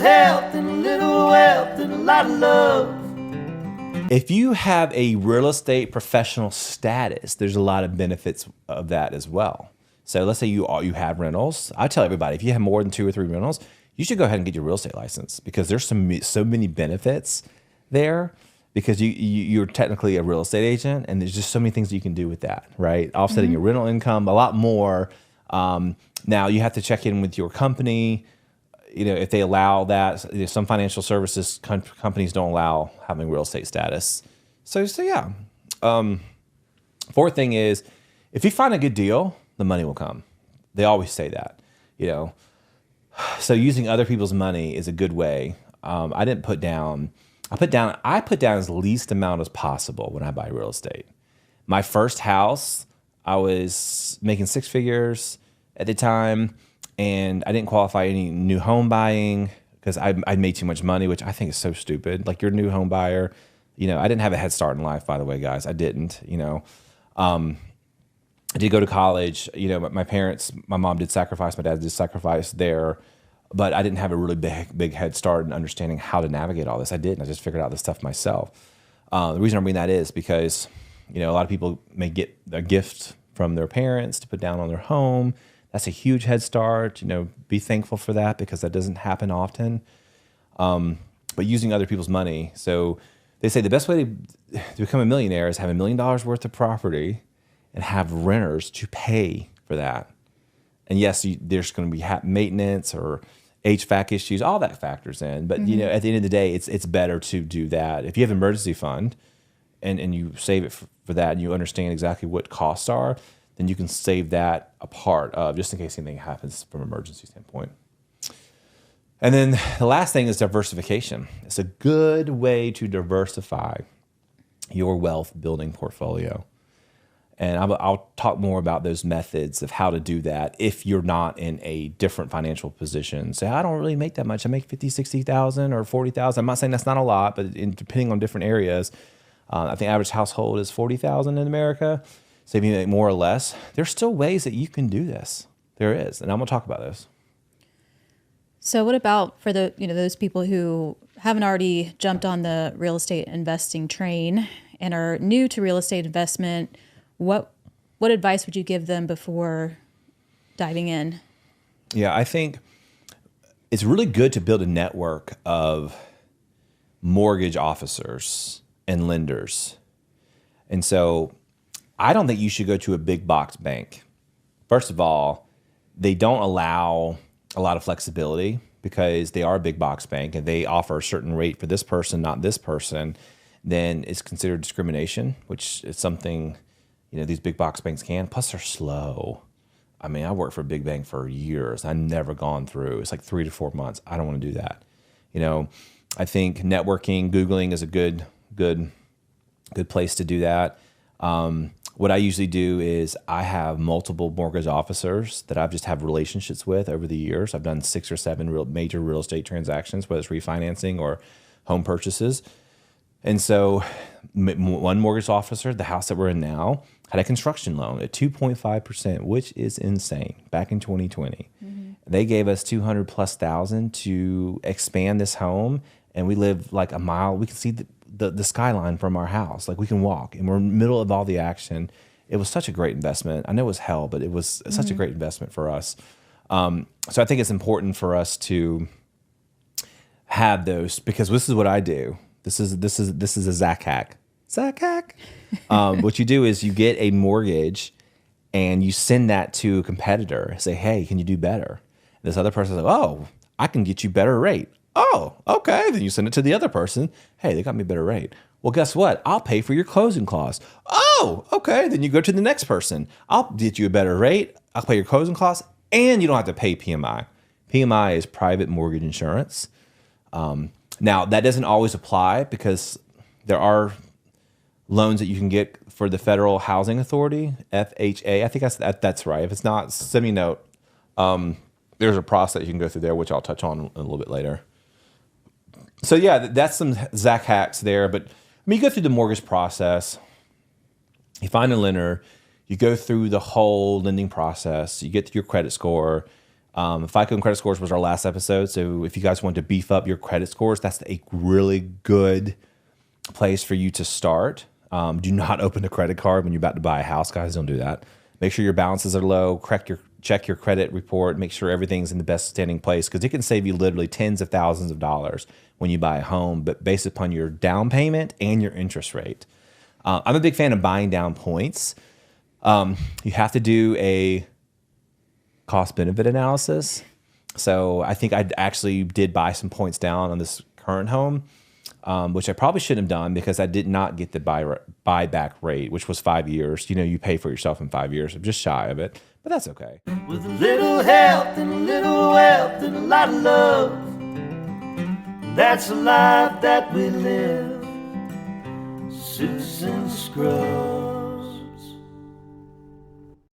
health and a little wealth and a lot of love. If you have a real estate professional status, there's a lot of benefits of that as well. So let's say you have rentals. I tell everybody, if you have more than 2 or 3 rentals, you should go ahead and get your real estate license, because there's so many benefits there, because you're technically a real estate agent, and there's just so many things you can do with that, right? Offsetting your rental income, a lot more. Now you have to check in with your company, if they allow that. Some financial services companies don't allow having real estate status. So yeah. Fourth thing is, if you find a good deal, the money will come. They always say that, So using other people's money is a good way. I put down as least amount as possible when I buy real estate. My first house, I was making 6 figures at the time, and I didn't qualify any new home buying because I made too much money, which I think is so stupid. Like, you're a new home buyer. I didn't have a head start in life, by the way, guys. I didn't, I did go to college. My mom did sacrifice, my dad did sacrifice there, but I didn't have a really big head start in understanding how to navigate all this. I didn't. I just figured out this stuff myself. The reason I bring that is because, a lot of people may get a gift from their parents to put down on their home. That's a huge head start. Be thankful for that, because that doesn't happen often. But using other people's money. So they say the best way to become a millionaire is have $1 million worth of property and have renters to pay for that. And yes, there's going to be maintenance or HVAC issues, all that factors in. But at the end of the day, it's better to do that. If you have an emergency fund and you save it for that, and you understand exactly what costs are, then you can save that a part of, just in case anything happens from an emergency standpoint. And then the last thing is diversification. It's a good way to diversify your wealth building portfolio. And I'll talk more about those methods of how to do that if you're not in a different financial position. Say, I don't really make that much. I make 50, 60,000 or 40,000. I'm not saying that's not a lot, but depending on different areas, I think average household is 40,000 in America. So if you make more or less, there's still ways that you can do this. There is, and I'm gonna talk about those. So what about for those people who haven't already jumped on the real estate investing train and are new to real estate investment? What advice would you give them before diving in? Yeah, I think it's really good to build a network of mortgage officers and lenders. And so I don't think you should go to a big box bank. First of all, they don't allow a lot of flexibility because they are a big box bank and they offer a certain rate for this person, not this person. Then it's considered discrimination, which is something these big box banks can. Plus, they're slow. I mean, I worked for a big bank for years. I've never gone through. It's like 3 to 4 months. I don't want to do that. I think networking, Googling is a good place to do that. What I usually do is I have multiple mortgage officers that I've just have relationships with over the years. I've done 6 or 7 major real estate transactions, whether it's refinancing or home purchases. And so one mortgage officer, the house that we're in now, had a construction loan at 2.5%, which is insane, back in 2020. Mm-hmm. They gave us $200,000+ to expand this home, and we live like a mile. We can see the skyline from our house. Like, we can walk, and we're in the middle of all the action. It was such a great investment. I know it was hell, but it was such a great investment for us. So I think it's important for us to have those, because this is what I do. This is a Zach hack. Zach hack. What you do is you get a mortgage and you send that to a competitor. Say, hey, can you do better? And this other person's like, oh, I can get you better rate. Oh, okay. Then you send it to the other person. Hey, they got me a better rate. Well, guess what? I'll pay for your closing costs. Oh, okay. Then you go to the next person. I'll get you a better rate. I'll pay your closing costs, and you don't have to pay PMI. PMI is private mortgage insurance. Now, that doesn't always apply because there are loans that you can get for the Federal Housing Authority, FHA. I think that's right. If it's not, send me a note. There's a process you can go through there, which I'll touch on a little bit later. So yeah, that's some Zach hacks there. But you go through the mortgage process. You find a lender. You go through the whole lending process. You get to your credit score. FICO and credit scores was our last episode. So if you guys want to beef up your credit scores, that's a really good place for you to start. Do not open a credit card when you're about to buy a house, guys. Don't do that. Make sure your balances are low. Check your credit report. Make sure everything's in the best standing place, because it can save you literally tens of thousands of dollars when you buy a home, but based upon your down payment and your interest rate. I'm a big fan of buying down points. You have to do a cost benefit analysis. So I think I actually did buy some points down on this current home, which I probably shouldn't have done, because I did not get the buyback rate, which was 5 years. You pay for yourself in 5 years. I'm just shy of it, but that's okay. With a little help and a little wealth and a lot of love, that's the life that we live. Suits and scrubs.